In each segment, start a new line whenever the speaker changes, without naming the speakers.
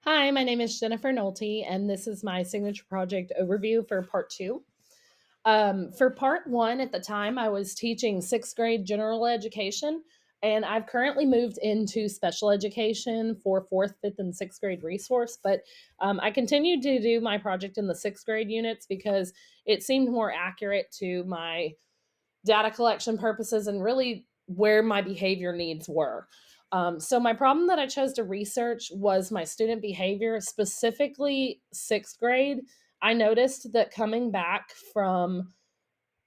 Hi, my name is Jennifer Nolte, and this is my signature project overview for part two. For part one, at the time, I was teaching sixth grade general education, and I've currently moved into special education for fourth, fifth, and sixth grade resource. But I continued to do my project in the sixth grade units because it seemed more accurate to my data collection purposes and really where my behavior needs were. So, my problem that I chose to research was my student behavior, specifically sixth grade. I noticed that coming back from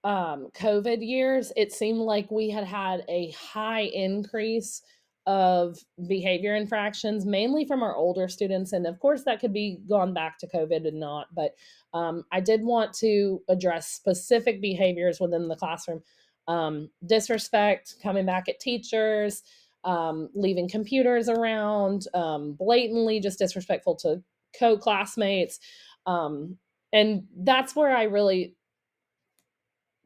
COVID years, it seemed like we had had a high increase of behavior infractions, mainly from our older students. And of course, that could be gone back to COVID and not. But I did want to address specific behaviors within the classroom, disrespect, coming back at teachers, leaving computers around, blatantly just disrespectful to co classmates. And that's where I really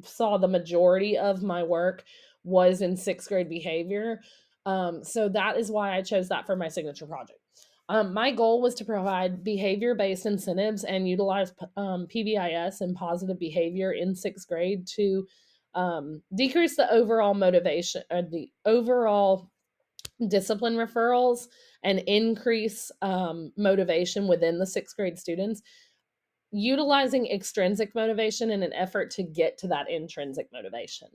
saw the majority of my work was in sixth grade behavior. So that is why I chose that for my signature project. My goal was to provide behavior based incentives and utilize PBIS and positive behavior in sixth grade to decrease the overall motivation or the overall discipline referrals and increase motivation within the sixth grade students, utilizing extrinsic motivation in an effort to get to that intrinsic motivation.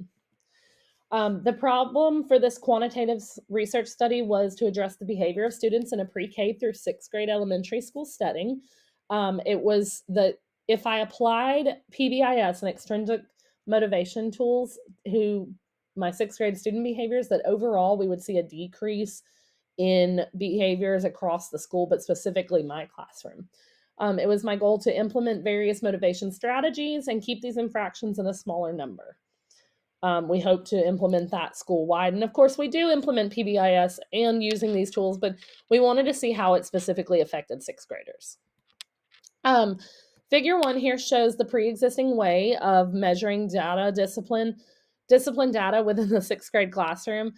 The problem for this quantitative research study was to address the behavior of students in a pre K through sixth grade elementary school setting. It was that if I applied PBIS and extrinsic motivation tools to my sixth grade student behaviors, that overall we would see a decrease in behaviors across the school, but specifically my classroom. It was my goal to implement various motivation strategies and keep these infractions in a smaller number. We hope to implement that school wide. And of course, we do implement PBIS and using these tools, but we wanted to see how it specifically affected sixth graders. Um, Figure one here shows the pre existing way of measuring discipline data within the sixth grade classroom.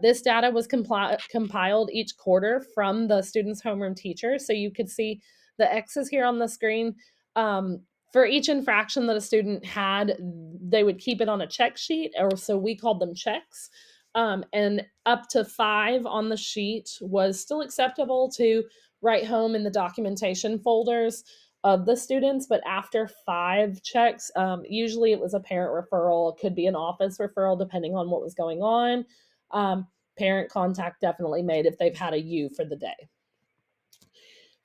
This data was compiled each quarter from the student's homeroom teacher. So you could see the X's here on the screen. For each infraction that a student had, they would keep it on a check sheet, or so we called them checks. And up to 5 on the sheet was still acceptable to write home in the documentation folders of the students, but after 5 checks, usually it was a parent referral. It could be an office referral, depending on what was going on. Parent contact definitely made if they've had a U for the day.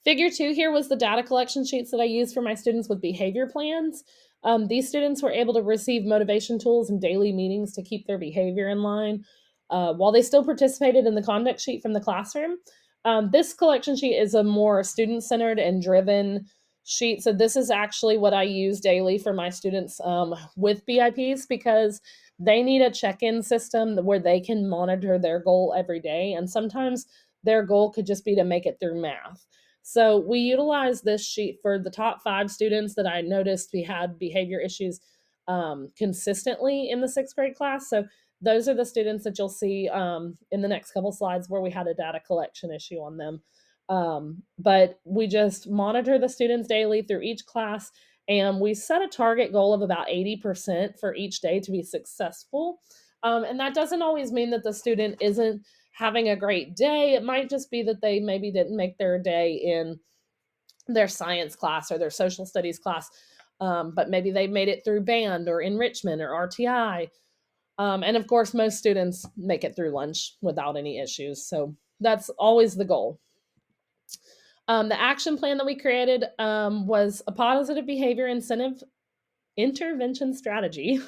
Figure 2 here was the data collection sheets that I used for my students with behavior plans. These students were able to receive motivation tools and daily meetings to keep their behavior in line while they still participated in the conduct sheet from the classroom. This collection sheet is a more student centered and driven sheet. So, this is actually what I use daily for my students with BIPs because they need a check in system where they can monitor their goal every day. And sometimes their goal could just be to make it through math. So we utilized this sheet for the top 5 students that I noticed we had behavior issues consistently in the sixth grade class. So those are the students that you'll see in the next couple slides where we had a data collection issue on them. But we just monitor the students daily through each class, and we set a target goal of about 80% for each day to be successful. And that doesn't always mean that the student isn't having a great day. It might just be that they maybe didn't make their day in their science class or their social studies class, but maybe they made it through band or enrichment or RTI. And of course, most students make it through lunch without any issues. So that's always the goal. The action plan that we created was a positive behavior incentive intervention strategy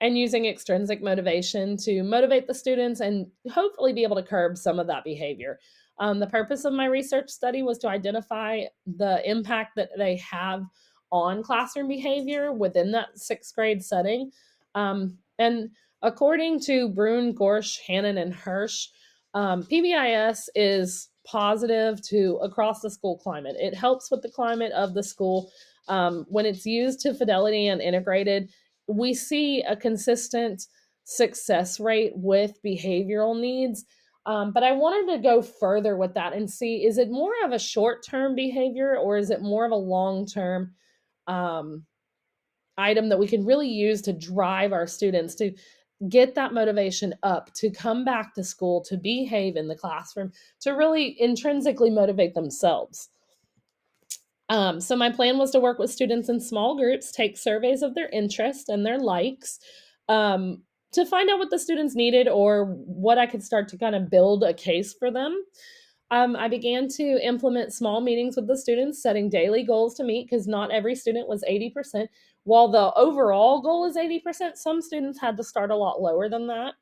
and using extrinsic motivation to motivate the students and hopefully be able to curb some of that behavior. The purpose of my research study was to identify the impact that they have on classroom behavior within that sixth grade setting. And according to Brune, Gorsh, Hannon, and Hirsch, PBIS is positive to across the school climate. It helps with the climate of the school. When it's used to fidelity and integrated, we see a consistent success rate with behavioral needs. But I wanted to go further with that and see, is it more of a short term behavior or is it more of a long term um, item that we can really use to drive our students to get that motivation up, to come back to school, to behave in the classroom, to really intrinsically motivate themselves. So my plan was to work with students in small groups, take surveys of their interest and their likes, um, to find out what the students needed or what I could start to kind of build a case for them. I began to implement small meetings with the students, setting daily goals to meet because not every student was 80%. While the overall goal is 80%, some students had to start a lot lower than that.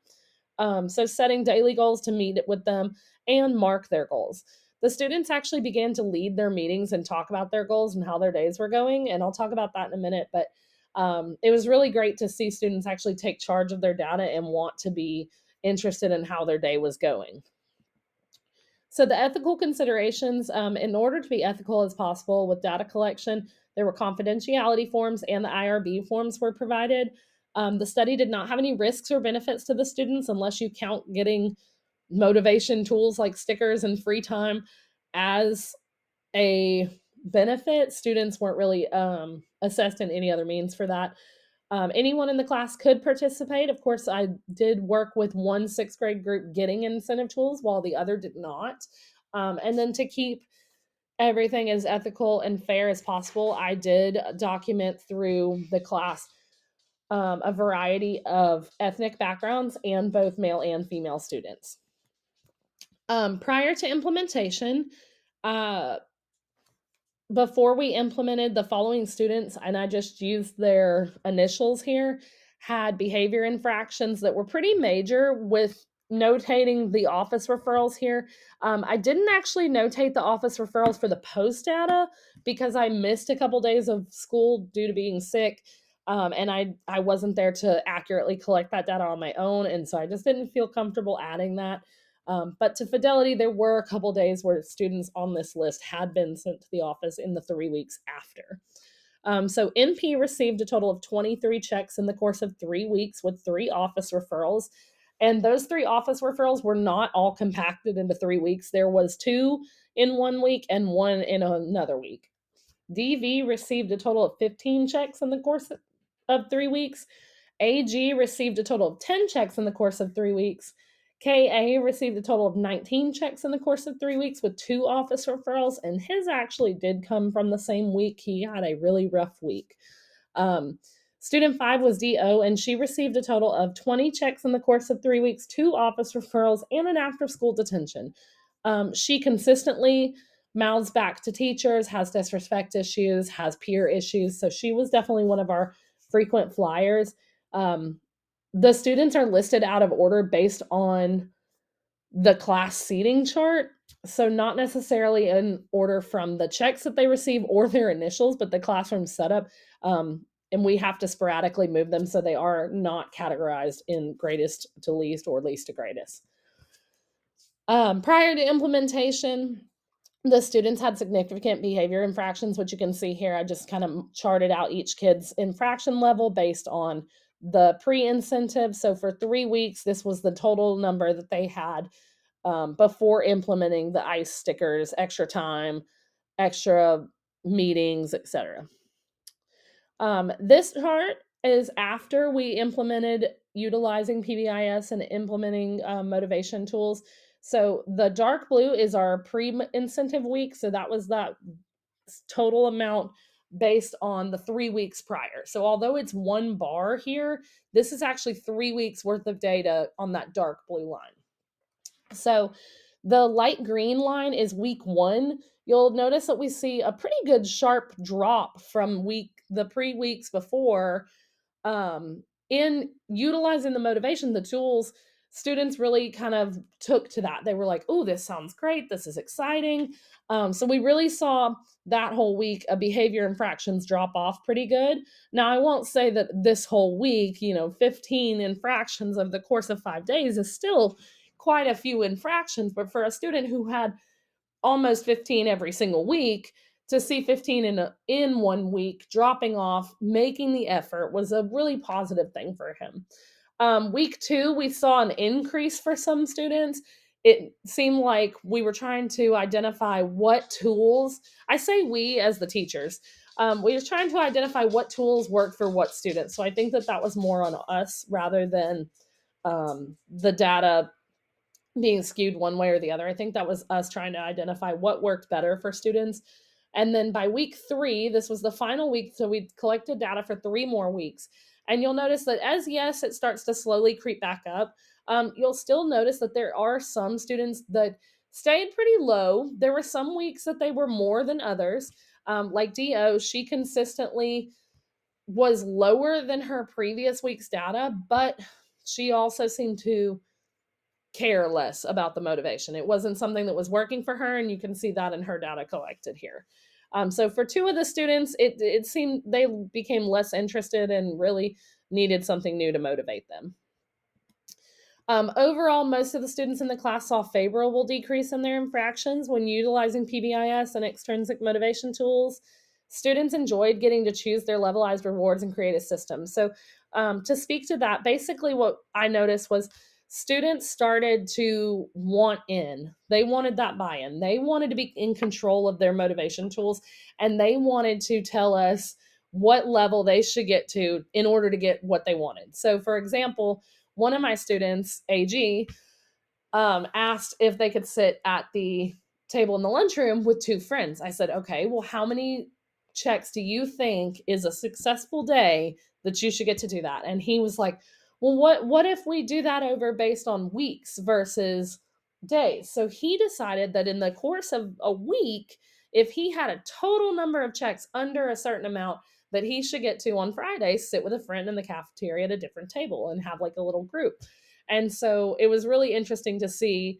So, setting daily goals to meet with them and mark their goals. The students actually began to lead their meetings and talk about their goals and how their days were going. And I'll talk about that in a minute. But it was really great to see students actually take charge of their data and want to be interested in how their day was going. So the ethical considerations, in order to be ethical as possible with data collection, there were confidentiality forms and the IRB forms were provided. The study did not have any risks or benefits to the students unless you count getting motivation tools like stickers and free time as a benefit. Students weren't really assessed in any other means for that. Anyone in the class could participate. Of course, I did work with one sixth grade group getting incentive tools while the other did not. And then to keep everything as ethical and fair as possible, I did document through the class a variety of ethnic backgrounds and both male and female students. Prior to implementation, uh, before we implemented, the following students, and I just used their initials here, had behavior infractions that were pretty major with notating the office referrals here. I didn't actually notate the office referrals for the post data because I missed a couple days of school due to being sick. And I wasn't there to accurately collect that data on my own. And so I just didn't feel comfortable adding that. But to Fidelity, there were a couple days where students on this list had been sent to the office in the 3 weeks after. So NP received a total of 23 checks in the course of 3 weeks with 3 office referrals. And those 3 office referrals were not all compacted into 3 weeks. There was 2 in 1 week and 1 in another week. DV received a total of 15 checks in the course of 3 weeks. AG received a total of 10 checks in the course of 3 weeks. KA received a total of 19 checks in the course of 3 weeks with 2 office referrals, and his actually did come from the same week. He had a really rough week. Um, Student 5 was DO, and she received a total of 20 checks in the course of 3 weeks, 2 office referrals, and an after school detention. She consistently mouths back to teachers, has disrespect issues, has peer issues. So she was definitely one of our frequent flyers. Um, the students are listed out of order based on the class seating chart. So, not necessarily in order from the checks that they receive or their initials, but the classroom setup. And we have to sporadically move them so they are not categorized in greatest to least or least to greatest. Prior to implementation, the students had significant behavior infractions, which you can see here. I just kind of charted out each kid's infraction level based on the pre incentive. So for 3 weeks, this was the total number that they had before implementing the ICE stickers, extra time, extra meetings, etc. This chart is after we implemented utilizing PBIS and implementing motivation tools. So the dark blue is our pre-incentive week. So that was that total amount based on the 3 weeks prior. So although it's one bar here, this is actually 3 weeks worth of data on that dark blue line. So the light green line is week 1. You'll notice that we see a pretty good sharp drop from the pre-weeks before. In utilizing the motivation, the tools, students really kind of took to that. They were like, "Oh, this sounds great. This is exciting." So we really saw that whole week a behavior infractions drop off pretty good. Now, I won't say that this whole week, 15 infractions over the course of 5 days is still quite a few infractions, but for a student who had almost 15 every single week, to see 15 in 1 week dropping off, making the effort was a really positive thing for him. Week 2, we saw an increase for some students. it seemed like we were trying to identify what tools, I say we as the teachers, we were trying to identify what tools worked for what students. So I think that that was more on us rather than the data being skewed one way or the other. I think that was us trying to identify what worked better for students. And then by week 3, this was the final week, so we collected data for 3 more weeks. And you'll notice that as yes, it starts to slowly creep back up, you'll still notice that there are some students that stayed pretty low. There were some weeks that they were more than others. Like DO, she consistently was lower than her previous week's data, but she also seemed to care less about the motivation. It wasn't something that was working for her, and you can see that in her data collected here. So for 2 of the students, it seemed they became less interested and really needed something new to motivate them. Overall, most of the students in the class saw favorable decrease in their infractions when utilizing PBIS and extrinsic motivation tools. Students enjoyed getting to choose their levelized rewards and create a system. So, to speak to that, basically what I noticed was students started to want in. They wanted that buy in. They wanted to be in control of their motivation tools, and they wanted to tell us what level they should get to in order to get what they wanted. So, for example, one of my students, AG, asked if they could sit at the table in the lunchroom with 2 friends. I said, okay, well, how many checks do you think is a successful day that you should get to do that? And he was like, well, what if we do that over based on weeks versus days? So he decided that in the course of a week, if he had a total number of checks under a certain amount, that he should get to on Friday, sit with a friend in the cafeteria at a different table and have like a little group. And so it was really interesting to see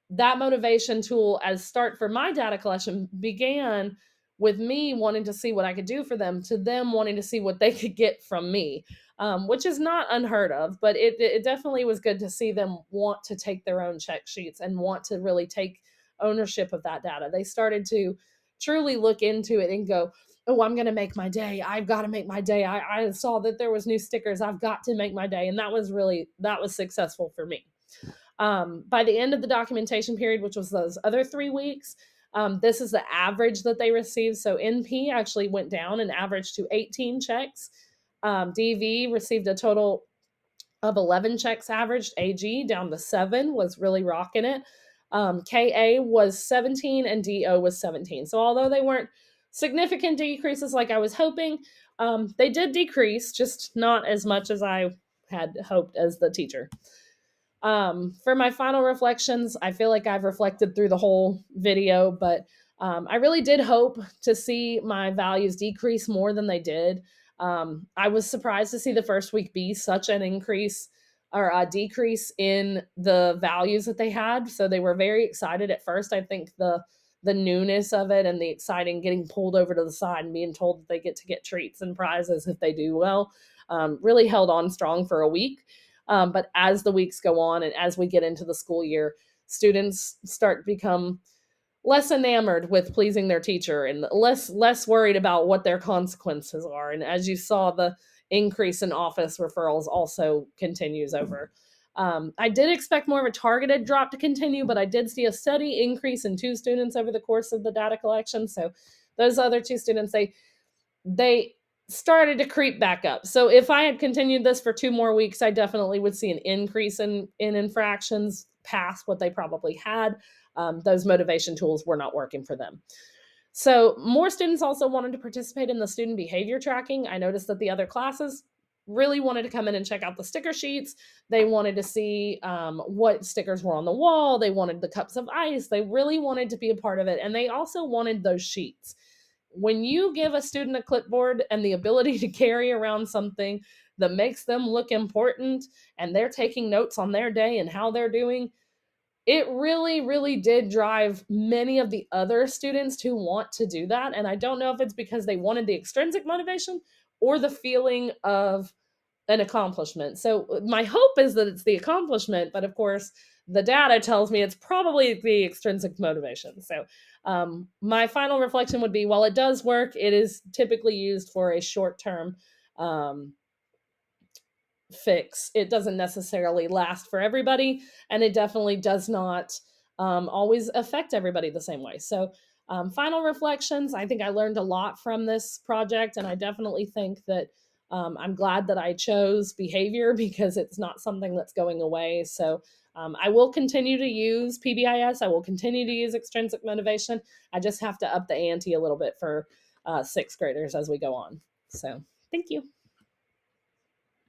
that motivation tool as start for my data collection began with me wanting to see what I could do for them to them wanting to see what they could get from me, which is not unheard of, but it definitely was good to see them want to take their own check sheets and want to really take ownership of that data. They started to truly look into it and go, oh, I'm going to make my day. I've got to make my day. I saw that there was new stickers. I've got to make my day. And that was successful for me. By the end of the documentation period, which was those other 3 weeks, this is the average that they received. So NP actually went down and averaged to 18 checks. DV received a total of 11 checks averaged. AG down to 7, was really rocking it. KA was 17 and DO was 17. So although they weren't significant decreases like I was hoping, they did decrease, just not as much as I had hoped as the teacher. For my final reflections, I feel like I've reflected through the whole video, but I really did hope to see my values decrease more than they did. I was surprised to see the first week be such an increase or a decrease in the values that they had. So they were very excited at first. I think the newness of it and the exciting getting pulled over to the side and being told that they get to get treats and prizes if they do well really held on strong for a week. But as the weeks go on and as we get into the school year, students start to become less enamored with pleasing their teacher and less worried about what their consequences are. And as you saw, the increase in office referrals also continues over. I did expect more of a targeted drop to continue, but I did see a steady increase in 2 students over the course of the data collection. So those other 2 students, they started to creep back up. So if I had continued this for 2 more weeks, I definitely would see an increase in infractions past what they probably had. Those motivation tools were not working for them. So more students also wanted to participate in the student behavior tracking. I noticed that the other classes really wanted to come in and check out the sticker sheets. They wanted to see what stickers were on the wall. They wanted the cups of ice. They really wanted to be a part of it. And they also wanted those sheets. When you give a student a clipboard and the ability to carry around something that makes them look important and they're taking notes on their day and how they're doing, it really, really did drive many of the other students to want to do that. And I don't know if it's because they wanted the extrinsic motivation or the feeling of an accomplishment. So my hope is that it's the accomplishment, but of course, the data tells me it's probably the extrinsic motivation. So my final reflection would be, while it does work, it is typically used for a short term um, fix. It doesn't necessarily last for everybody, and it definitely does not always affect everybody the same way. So, final reflections, I think I learned a lot from this project, and I definitely think that I'm glad that I chose behavior because it's not something that's going away. So, I will continue to use PBIS. I will continue to use extrinsic motivation. I just have to up the ante a little bit for sixth graders as we go on. So, thank you.